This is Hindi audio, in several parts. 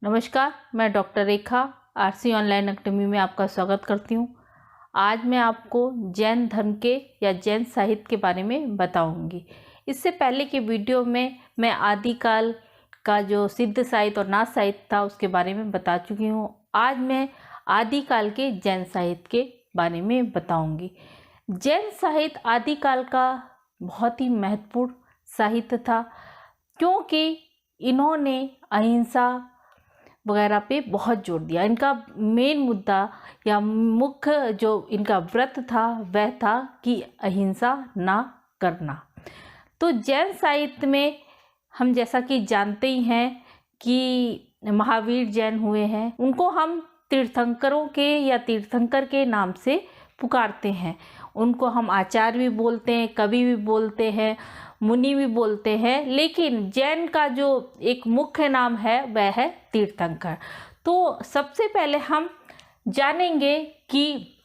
नमस्कार, मैं डॉक्टर रेखा आरसी ऑनलाइन अकेडमी में आपका स्वागत करती हूँ। आज मैं आपको जैन धर्म के या जैन साहित्य के बारे में बताऊंगी। इससे पहले की वीडियो में मैं आदिकाल का जो सिद्ध साहित्य और नाथ साहित्य था उसके बारे में बता चुकी हूँ। आज मैं आदिकाल के जैन साहित्य के बारे में बताऊंगी। जैन साहित्य आदिकाल का बहुत ही महत्वपूर्ण साहित्य था, क्योंकि इन्होंने अहिंसा वगैरह पे बहुत जोर दिया। इनका मेन मुद्दा या मुख्य जो इनका व्रत था वह था कि अहिंसा ना करना। तो जैन साहित्य में हम जैसा कि जानते ही हैं कि महावीर जैन हुए हैं, उनको हम तीर्थंकरों के या तीर्थंकर के नाम से पुकारते हैं। उनको हम आचार्य भी बोलते हैं, कवि भी बोलते हैं, मुनि भी बोलते हैं, लेकिन जैन का जो एक मुख्य नाम है वह है तीर्थंकर। तो सबसे पहले हम जानेंगे कि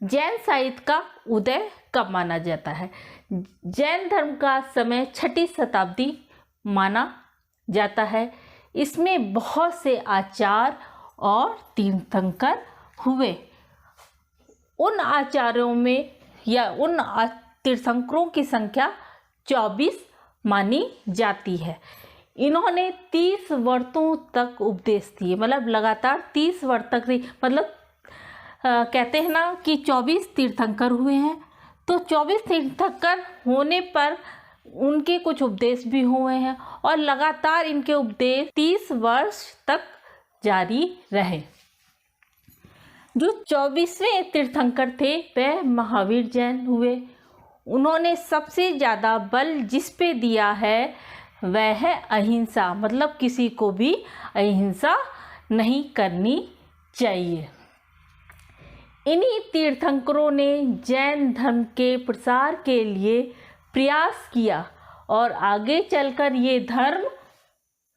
जैन साहित्य का उदय कब माना जाता है। जैन धर्म का समय 6ठी शताब्दी माना जाता है। इसमें बहुत से आचार्य और तीर्थंकर हुए। उन आचार्यों में या उन तीर्थंकरों की संख्या 24 मानी जाती है। इन्होंने 30 वर्षों तक उपदेश दिए, मतलब लगातार 30 वर्ष तक, मतलब कहते हैं ना कि 24 तीर्थंकर हुए हैं। तो 24 तीर्थंकर होने पर उनके कुछ उपदेश भी हुए हैं और लगातार इनके उपदेश 30 वर्ष तक जारी रहे। जो 24वें तीर्थंकर थे वह महावीर जैन हुए। उन्होंने सबसे ज़्यादा बल जिस पे दिया है वह है अहिंसा, मतलब किसी को भी अहिंसा नहीं करनी चाहिए। इन्हीं तीर्थंकरों ने जैन धर्म के प्रसार के लिए प्रयास किया और आगे चलकर ये धर्म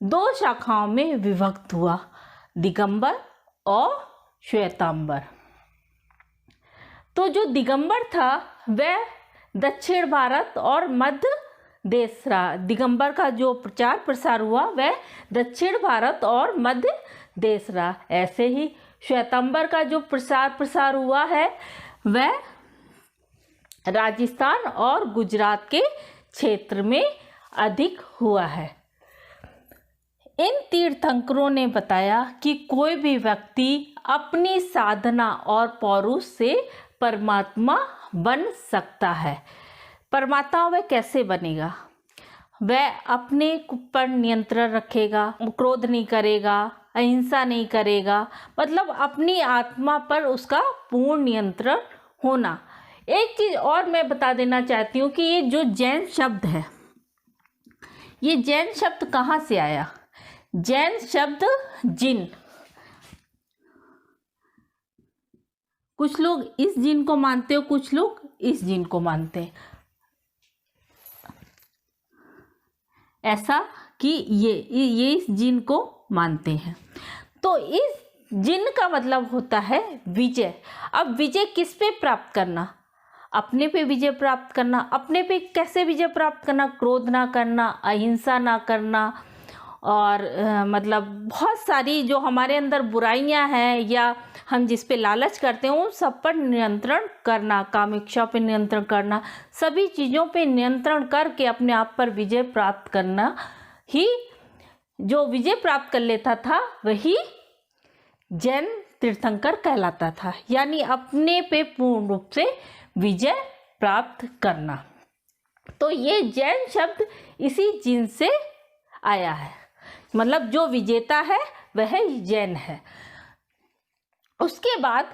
2 शाखाओं में विभक्त हुआ, दिगंबर और श्वेतांबर। तो जो दिगंबर था वह दक्षिण भारत और मध्य देश रहा। दिगंबर का जो प्रचार प्रसार हुआ वह दक्षिण भारत और मध्य देश रहा। ऐसे ही श्वेतांबर का जो प्रसार हुआ है वह राजस्थान और गुजरात के क्षेत्र में अधिक हुआ है। इन तीर्थंकरों ने बताया कि कोई भी व्यक्ति अपनी साधना और पौरुष से परमात्मा बन सकता है। परमात्मा वह कैसे बनेगा? वह अपने पर नियंत्रण रखेगा, क्रोध नहीं करेगा, अहिंसा नहीं करेगा, मतलब अपनी आत्मा पर उसका पूर्ण नियंत्रण होना। एक चीज़ और मैं बता देना चाहती हूँ कि ये जो जैन शब्द है, ये जैन शब्द कहाँ से आया? जैन शब्द जिन, कुछ लोग इस जिन को मानते हो, कुछ लोग इस जिन को मानते हैं। ऐसा कि ये इस जिन को मानते हैं। तो इस जिन का मतलब होता है विजय। अब विजय किस पे प्राप्त करना? अपने पे विजय प्राप्त करना। अपने पे कैसे विजय प्राप्त करना? क्रोध ना करना, अहिंसा ना करना, और मतलब बहुत सारी जो हमारे अंदर बुराइयां हैं या हम जिस पे लालच करते हैं उन सब पर नियंत्रण करना, कामेच्छा पे नियंत्रण करना, सभी चीज़ों पे नियंत्रण करके अपने आप पर विजय प्राप्त करना ही, जो विजय प्राप्त कर लेता था वही जैन तीर्थंकर कहलाता था। यानी अपने पे पूर्ण रूप से विजय प्राप्त करना। तो ये जैन शब्द इसी जिन से आया है, मतलब जो विजेता है वह जैन है। उसके बाद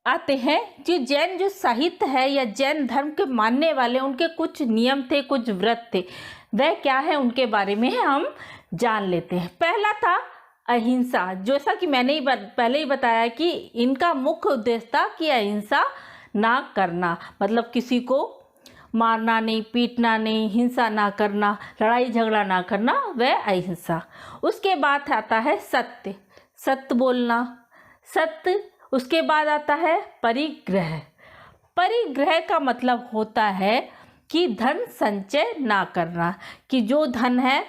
आते हैं जो जैन जो साहित्य है या जैन धर्म के मानने वाले, उनके कुछ नियम थे, कुछ व्रत थे। वह क्या है उनके बारे में हम जान लेते हैं। पहला था अहिंसा। जैसा कि मैंने पहले ही बताया कि इनका मुख्य उद्देश्य था कि अहिंसा ना करना, मतलब किसी को मारना नहीं, पीटना नहीं, हिंसा ना करना, लड़ाई झगड़ा ना करना, वह अहिंसा। उसके बाद आता है सत्य, सत्य बोलना, सत्य। उसके बाद आता है परिग्रह। परिग्रह का मतलब होता है कि धन संचय ना करना, कि जो धन है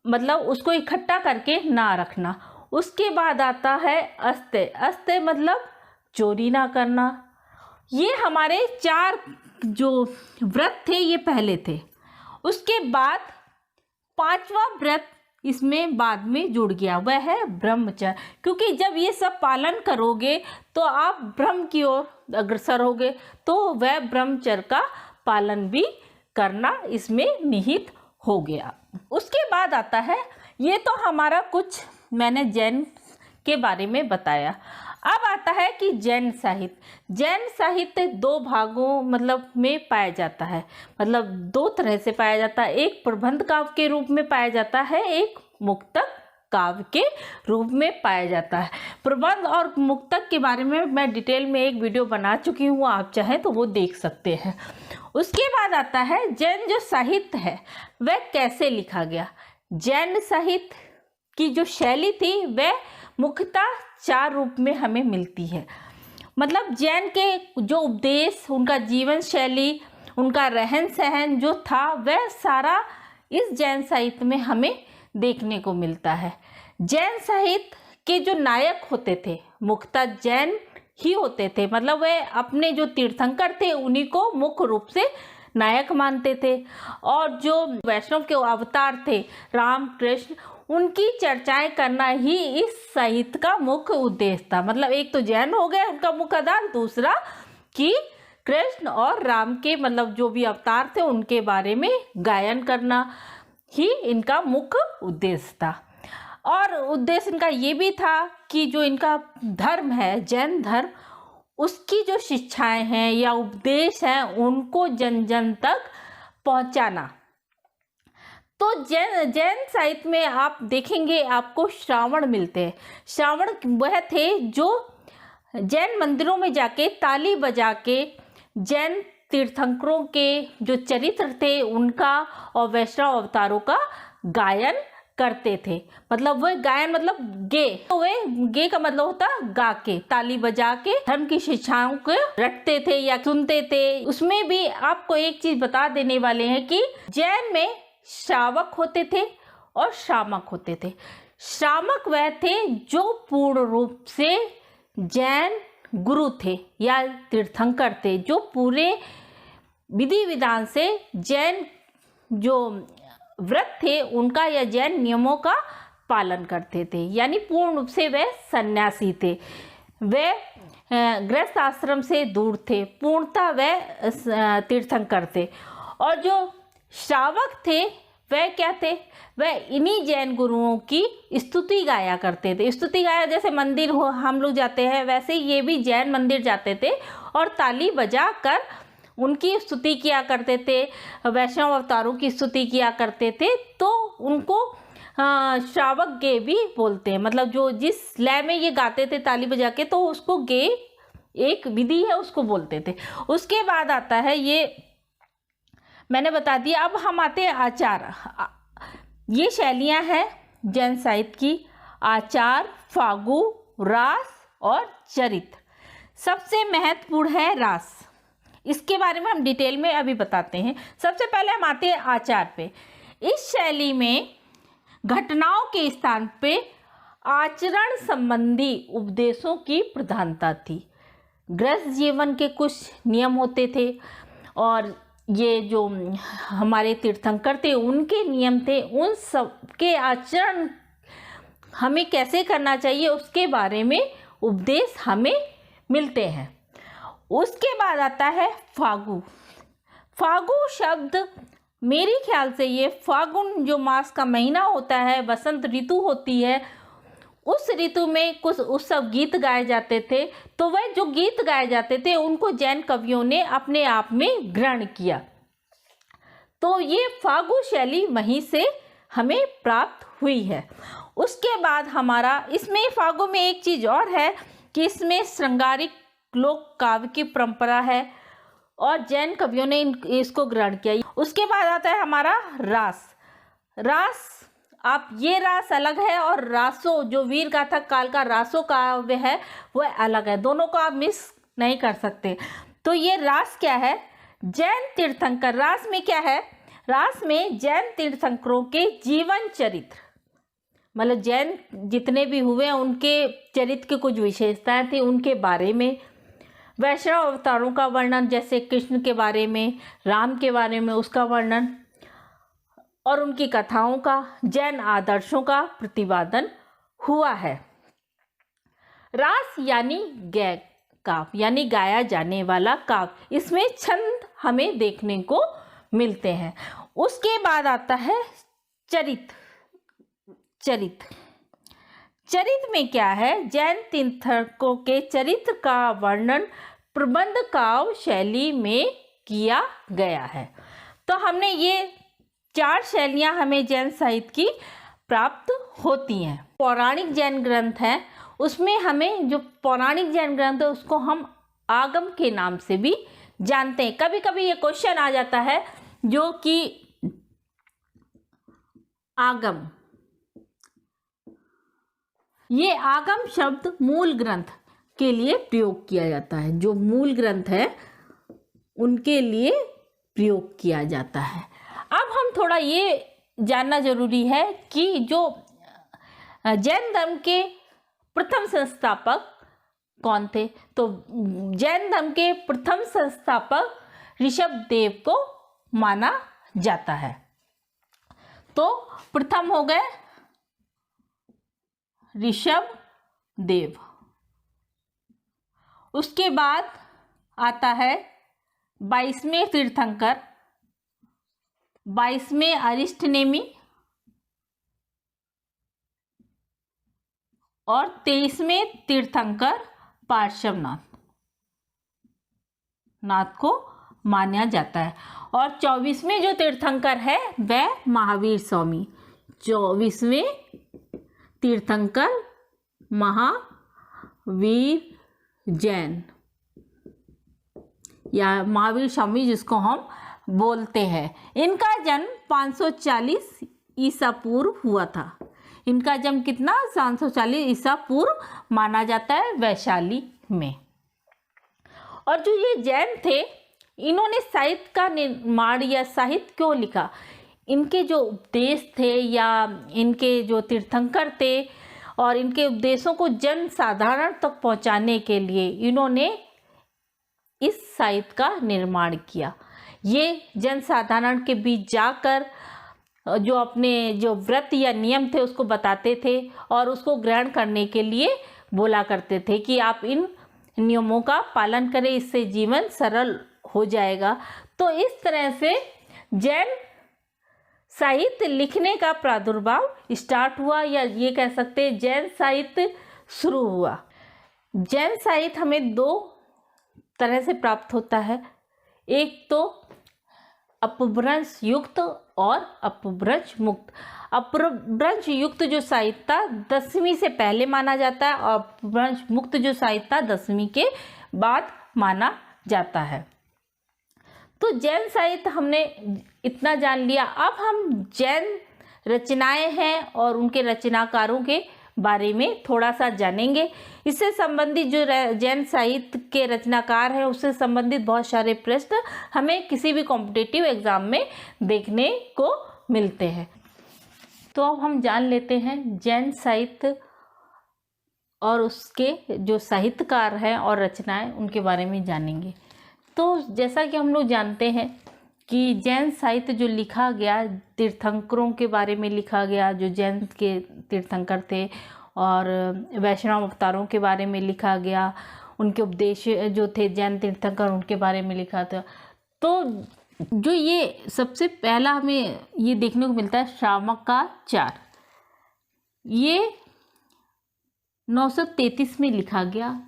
मतलब उसको इकट्ठा करके ना रखना। उसके बाद आता है अस्ते। अस्ते मतलब चोरी ना करना। ये हमारे 4 जो व्रत थे ये पहले थे। उसके बाद 5वां व्रत इसमें बाद में जुड़ गया, वह है ब्रह्मचर्य। क्योंकि जब ये सब पालन करोगे तो आप ब्रह्म की ओर अग्रसर होगे, तो वह ब्रह्मचर्य का पालन भी करना इसमें निहित हो गया। उसके बाद आता है, ये तो हमारा कुछ मैंने जैन के बारे में बताया। अब आता है कि जैन साहित्य। जैन साहित्य 2 भागों मतलब में पाया जाता है, मतलब 2 तरह से पाया जाता है। एक प्रबंध काव्य के रूप में पाया जाता है, एक मुक्तक काव्य के रूप में पाया जाता है। प्रबंध और मुक्तक के बारे में मैं डिटेल में एक वीडियो बना चुकी हूँ, आप चाहें तो वो देख सकते हैं। उसके बाद आता है जैन जो साहित्य है वह कैसे लिखा गया। जैन साहित्य की जो शैली थी वह मुख्यतः 4 रूप में हमें मिलती है। मतलब जैन के जो उपदेश, उनका जीवन शैली, उनका रहन सहन जो था वह सारा इस जैन साहित्य में हमें देखने को मिलता है। जैन साहित्य के जो नायक होते थे मुख्यतः जैन ही होते थे, मतलब वह अपने जो तीर्थंकर थे उन्हीं को मुख्य रूप से नायक मानते थे। और जो वैष्णव के अवतार थे राम कृष्ण, उनकी चर्चाएं करना ही इस साहित्य का मुख्य उद्देश्य था। मतलब एक तो जैन हो गया उनका मुख्य आधार, दूसरा कि कृष्ण और राम के मतलब जो भी अवतार थे उनके बारे में गायन करना ही इनका मुख्य उद्देश्य था। और उद्देश्य इनका ये भी था कि जो इनका धर्म है जैन धर्म, उसकी जो शिक्षाएं हैं या उपदेश हैं उनको जन जन तक पहुंचाना। तो जैन साहित्य में आप देखेंगे आपको श्रावण मिलते हैं। श्रावण वह थे जो जैन मंदिरों में जाके ताली बजा के जैन तीर्थंकरों के जो चरित्र थे उनका और वैष्णव अवतारों का गायन करते थे। मतलब वह गायन मतलब गे, तो वह गे का मतलब होता गा के, ताली बजा के धर्म की शिक्षाओं को रटते थे या सुनते थे। उसमें भी आपको एक चीज बता देने वाले हैं कि जैन में श्रावक होते थे और श्रामक होते थे। श्रामक वह थे जो पूर्ण रूप से जैन गुरु थे या तीर्थंकर थे, जो पूरे विधि विधान से जैन जो व्रत थे उनका या जैन नियमों का पालन करते थे, यानी पूर्ण रूप से वह सन्यासी थे। वे गृहस्थ आश्रम से दूर थे, पूर्णतः वह तीर्थंकर थे। और जो श्रावक थे वह क्या थे, वह इन्हीं जैन गुरुओं की स्तुति गाया करते थे। स्तुति गाया जैसे मंदिर हो हम लोग जाते हैं वैसे ये भी जैन मंदिर जाते थे और ताली बजा कर उनकी स्तुति किया करते थे, वैष्णव अवतारों की स्तुति किया करते थे। तो उनको श्रावक गे भी बोलते हैं। मतलब जो जिस लय में ये गाते थे ताली बजा के, तो उसको गे एक विधि है उसको बोलते थे। उसके बाद आता है ये मैंने बता दिया। अब हम आते हैं आचार। ये शैलियाँ हैं जैन साहित्य की, आचार, फागु, रास और चरित्र। सबसे महत्वपूर्ण है रास, इसके बारे में हम डिटेल में अभी बताते हैं। सबसे पहले हम आते हैं आचार पे। इस शैली में घटनाओं के स्थान पे आचरण संबंधी उपदेशों की प्रधानता थी। गृहस्थ जीवन के कुछ नियम होते थे और ये जो हमारे तीर्थंकर थे उनके नियम थे, उन सब के आचरण हमें कैसे करना चाहिए उसके बारे में उपदेश हमें मिलते हैं। उसके बाद आता है फागु। फागु शब्द मेरे ख्याल से ये फागुन जो मास का महीना होता है, बसंत ऋतु होती है, उस ऋतु में कुछ उत्सव गीत गाए जाते थे। तो वह जो गीत गाए जाते थे उनको जैन कवियों ने अपने आप में ग्रहण किया। तो ये फागु शैली वहीं से हमें प्राप्त हुई है। उसके बाद हमारा इसमें फागु में एक चीज़ और है कि इसमें श्रृंगारिक लोक काव्य की परंपरा है और जैन कवियों ने इसको ग्रहण किया। उसके बाद आता है हमारा रास। रास आप ये रास अलग है और रासो जो वीर गाथा काल का रासो काव्य है वह अलग है, दोनों को आप मिस नहीं कर सकते। तो ये रास क्या है, जैन तीर्थंकर रास में क्या है, रास में जैन तीर्थंकरों के जीवन चरित्र, मतलब जैन जितने भी हुए उनके चरित्र की कुछ विशेषताएं थी उनके बारे में, वैष्णव अवतारों का वर्णन, जैसे कृष्ण के बारे में, राम के बारे में उसका वर्णन, और उनकी कथाओं का, जैन आदर्शों का प्रतिपादन हुआ है। रास यानी गै काव्य, यानी गाया जाने वाला काव्य, इसमें छंद हमें देखने को मिलते हैं। उसके बाद आता है चरित्र। चरित्र में क्या है? जैन तीर्थंकरों के चरित्र का वर्णन प्रबंध काव्य शैली में किया गया है। तो हमने ये 4 शैलियां हमें जैन साहित्य की प्राप्त होती हैं। पौराणिक जैन ग्रंथ हैं, उसमें हमें जो पौराणिक जैन ग्रंथ है उसको हम आगम के नाम से भी जानते हैं। कभी कभी ये क्वेश्चन आ जाता है जो कि आगम, ये आगम शब्द मूल ग्रंथ के लिए प्रयोग किया जाता है, जो मूल ग्रंथ है उनके लिए प्रयोग किया जाता है। अब हम थोड़ा ये जानना जरूरी है कि जो जैन धर्म के प्रथम संस्थापक कौन थे। तो जैन धर्म के प्रथम संस्थापक ऋषभदेव को माना जाता है। तो प्रथम हो गए ऋषभदेव। उसके बाद आता है 22वें तीर्थंकर, 22वें अरिष्टनेमी और 23वें तीर्थंकर पार्श्वनाथ को माना जाता है। और 24वें जो तीर्थंकर है वह महावीर स्वामी, 24वें तीर्थंकर महावीर जैन या महावीर स्वामी जिसको हम बोलते हैं। इनका जन्म 540 ईसा पूर्व हुआ था। इनका जन्म कितना? 540 ईसा पूर्व माना जाता है, वैशाली में। और जो ये जैन थे, इन्होंने साहित्य का निर्माण या साहित्य क्यों लिखा? इनके जो उपदेश थे या इनके जो तीर्थंकर थे और इनके उपदेशों को जन साधारण तक पहुंचाने के लिए इन्होंने इस साहित्य का निर्माण किया। ये जन साधारण के बीच जाकर जो अपने जो व्रत या नियम थे उसको बताते थे और उसको ग्रहण करने के लिए बोला करते थे कि आप इन नियमों का पालन करें, इससे जीवन सरल हो जाएगा। तो इस तरह से जैन साहित्य लिखने का प्रादुर्भाव स्टार्ट हुआ, या ये कह सकते हैं जैन साहित्य शुरू हुआ। जैन साहित्य हमें 2 तरह से प्राप्त होता है, एक तो अपभ्रंश युक्त और अपभ्रंश मुक्त। अपभ्रंश युक्त जो साहित्य था 10वीं से पहले माना जाता है और अपभ्रंश मुक्त जो साहित्य था 10वीं के बाद माना जाता है। तो जैन साहित्य हमने इतना जान लिया। अब हम जैन रचनाएं हैं और उनके रचनाकारों के बारे में थोड़ा सा जानेंगे। इससे संबंधित जो जैन साहित्य के रचनाकार हैं उससे संबंधित बहुत सारे प्रश्न हमें किसी भी कॉम्पिटिटिव एग्जाम में देखने को मिलते हैं। तो अब हम जान लेते हैं जैन साहित्य और उसके जो साहित्यकार हैं और रचनाएं उनके बारे में जानेंगे। तो जैसा कि हम लोग जानते हैं कि जैन साहित्य जो लिखा गया तीर्थंकरों के बारे में लिखा गया, जो जैन के तीर्थंकर थे, और वैष्णव अवतारों के बारे में लिखा गया, उनके उपदेश जो थे जैन तीर्थंकर उनके बारे में लिखा था। तो जो ये सबसे पहला हमें ये देखने को मिलता है श्रावकाचार, ये 933 में लिखा गया।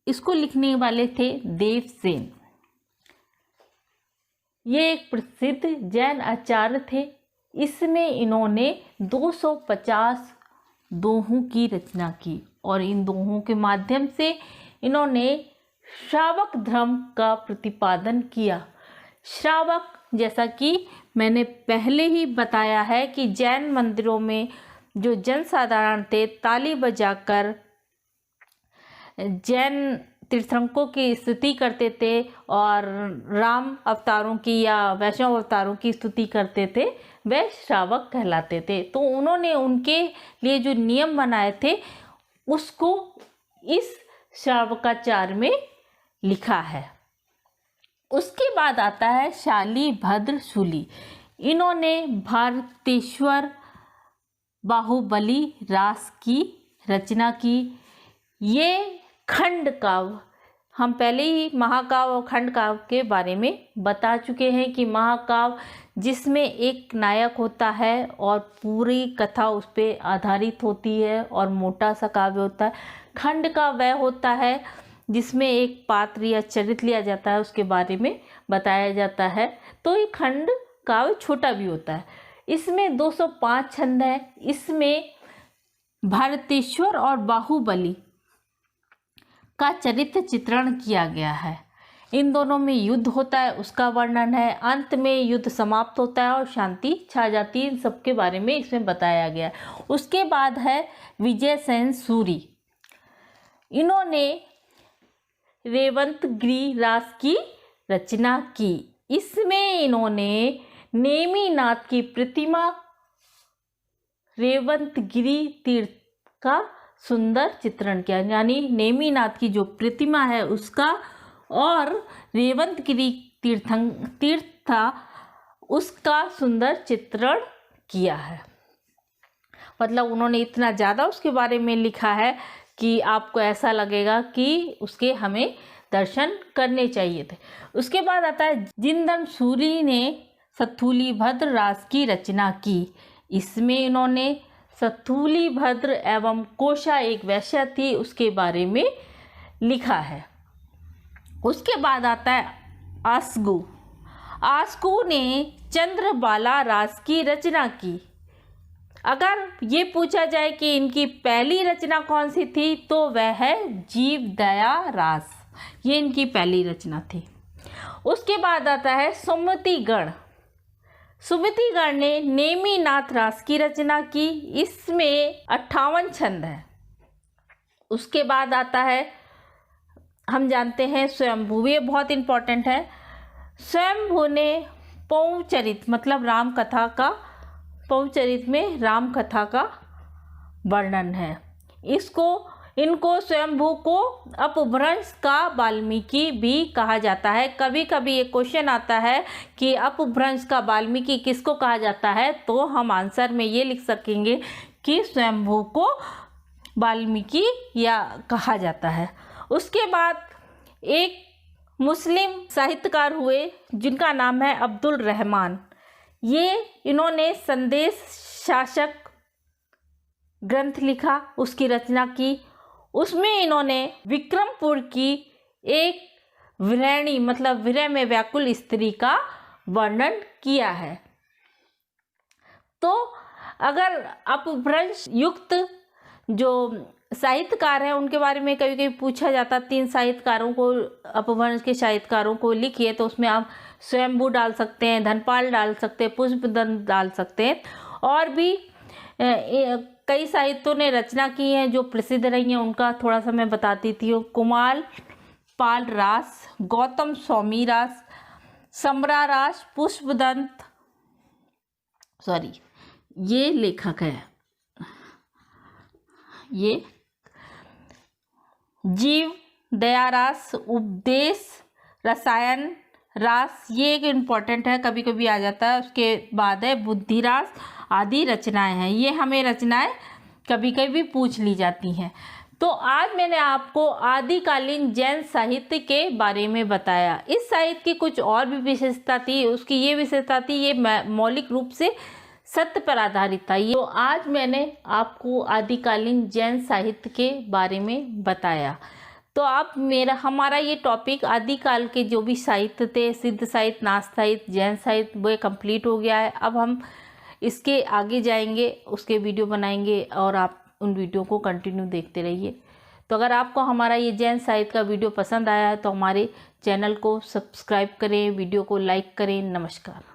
इसको लिखने वाले थे देवसेन। ये एक प्रसिद्ध जैन आचार्य थे। इसमें इन्होंने 250 दोहों की रचना की और इन दोहों के माध्यम से इन्होंने श्रावक धर्म का प्रतिपादन किया। श्रावक, जैसा कि मैंने पहले ही बताया है कि जैन मंदिरों में जो जनसाधारण थे ताली बजाकर जैन तीर्थंकरों की स्तुति करते थे और राम अवतारों की या वैष्णव अवतारों की स्तुति करते थे, वे श्रावक कहलाते थे। तो उन्होंने उनके लिए जो नियम बनाए थे उसको इस श्रावकाचार में लिखा है। उसके बाद आता है शालीभद्र शूली। इन्होंने भारतेश्वर बाहुबली रास की रचना की। ये खंड काव्य, हम पहले ही महाकाव्य और खंड काव्य के बारे में बता चुके हैं कि महाकाव्य जिसमें एक नायक होता है और पूरी कथा उस पर आधारित होती है और मोटा सा काव्य होता है। खंड का वह होता है जिसमें एक पात्र या चरित्र लिया जाता है, उसके बारे में बताया जाता है। तो ये खंड काव्य छोटा भी होता है। इसमें 205 छंद है। इसमें भारतेश्वर और बाहुबली का चरित्र चित्रण किया गया है। इन दोनों में युद्ध होता है, उसका वर्णन है। अंत में युद्ध समाप्त होता है और शांति छा जाती है। इन सब के बारे में इसमें बताया गया है। उसके बाद है विजय सेन सूरी। इन्होंने रेवंतगिरी रास की रचना की। इसमें इन्होंने नेमिनाथ की प्रतिमा रेवंतगिरी तीर्थ का सुंदर चित्रण किया, यानी नेमिनाथ की जो प्रतिमा है उसका और रेवंतगिरी तीर्थ था उसका सुंदर चित्रण किया है। मतलब उन्होंने इतना ज़्यादा उसके बारे में लिखा है कि आपको ऐसा लगेगा कि उसके हमें दर्शन करने चाहिए थे। उसके बाद आता है जिनधन सूरी ने स्थूलीभद्र रास की रचना की। इसमें इन्होंने स्थूलीभद्र एवं कोशा एक वैश्या थी उसके बारे में लिखा है। उसके बाद आता है आस्कू। आस्कू ने चंद्रबाला रास की रचना की। अगर ये पूछा जाए कि इनकी पहली रचना कौन सी थी तो वह है जीवदया रास, ये इनकी पहली रचना थी। उसके बाद आता है सुमतिगण। सुमतिगण ने नेमिनाथ रास की रचना की। इसमें 58 छंद है। उसके बाद आता है, हम जानते हैं स्वयंभू, ये बहुत इम्पोर्टेंट है। स्वयंभू ने पौचरित मतलब राम कथा का, पौचरित में राम कथा का वर्णन है। इनको स्वयंभू को अपभ्रंश का वाल्मीकि भी कहा जाता है। कभी कभी ये क्वेश्चन आता है कि अपभ्रंश का वाल्मीकि किसको कहा जाता है, तो हम आंसर में ये लिख सकेंगे कि स्वयंभू को वाल्मीकि या कहा जाता है। उसके बाद एक मुस्लिम साहित्यकार हुए जिनका नाम है अब्दुल रहमान। इन्होंने संदेश शासक ग्रंथ लिखा, उसकी रचना की। उसमें इन्होंने विक्रमपुर की एक विरहिणी मतलब विरह में व्याकुल स्त्री का वर्णन किया है। तो अगर अपभ्रंश युक्त जो साहित्यकार हैं उनके बारे में कभी कभी पूछा जाता, 3 साहित्यकारों को, अपभ्रंश के साहित्यकारों को लिखिए, तो उसमें आप स्वयंभू डाल सकते हैं, धनपाल डाल सकते हैं, पुष्पदंत डाल सकते हैं। और भी कई साहित्यों ने रचना की हैं जो प्रसिद्ध रही हैं, उनका थोड़ा सा मैं बताती थी। कुमाल पाल रास, गौतम स्वामी रास, समरा रास, पुष्पदंत, ये लेखक है, ये जीव दया रास, उपदेश रसायन रास, ये एक इम्पॉर्टेंट है, कभी कभी आ जाता है। उसके बाद है बुद्धि रास आदि रचनाएं हैं। ये हमें रचनाएं कभी कभी पूछ ली जाती हैं। तो आज मैंने आपको आदिकालीन जैन साहित्य के बारे में बताया। इस साहित्य की कुछ और भी विशेषता थी। उसकी ये विशेषता थी, ये मौलिक रूप से सत्य पर आधारित था। तो आज मैंने आपको आदिकालीन जैन साहित्य के बारे में बताया। तो आप हमारा ये टॉपिक आदिकाल के जो भी साहित्य थे, सिद्ध साहित्य, नाथ साहित्य, जैन साहित्य, वो कंप्लीट हो गया है। अब हम इसके आगे जाएंगे, उसके वीडियो बनाएंगे और आप उन वीडियो को कंटिन्यू देखते रहिए। तो अगर आपको हमारा ये जैन साहित्य का वीडियो पसंद आया है तो हमारे चैनल को सब्सक्राइब करें, वीडियो को लाइक करें। नमस्कार।